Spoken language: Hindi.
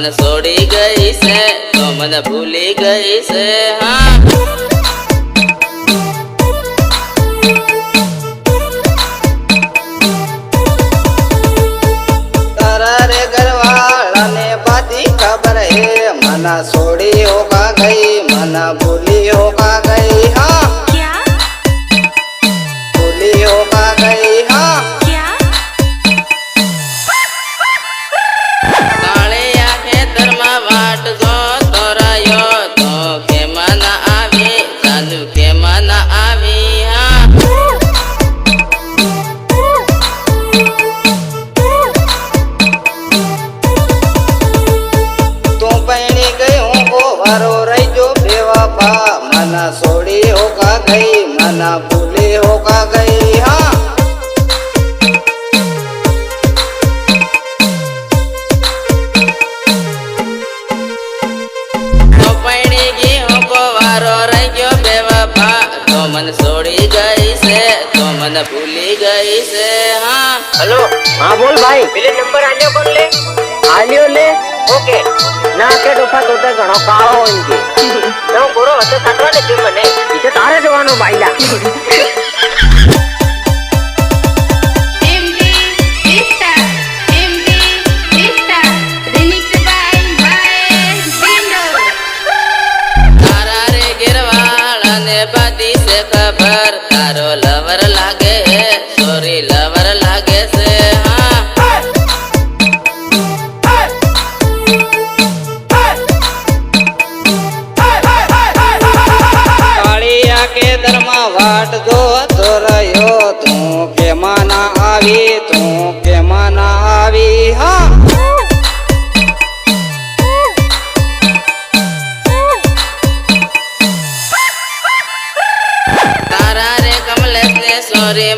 मन छोड़ी गई से तो मन भूली गई से। हाँ तारा रे घरवाला ने बाती खबर है, मना छोड़ी होगा गई मना भूली होगा गई। हाँ क्या भूली होगा गई। हाँ क्या कालिया खेतर में वाट जो तोरायो तो के मन आवी जानू के मन आवी। हाँ तू पैणी गई को वारो रही जो बेवफा, मना छोड़ी होगा गई मना भूली होगा गई। हाँ तो पैणेगी हमको वारो रह गयो बेवफा, तो मन छोड़ी गई से तो मन भूली गई से। हाँ हेलो हाँ बोल भाई पेले नंबर आलियो कर ले आलियो ले ओके ना के डोफा तो घणो काळो इनके तो गोरो हते काटवा ने टीम ने इते तारे जवानो बाईला तारा रे गिरवाला ने बाती से खबर, तारो लवर लागे सोरी लवर लागे से। हाँ कालिया के दरमा वाट जो तो रहो तू के माना आवी तू के माना आवी। हाँ तारा रे कमलेश ने सोरी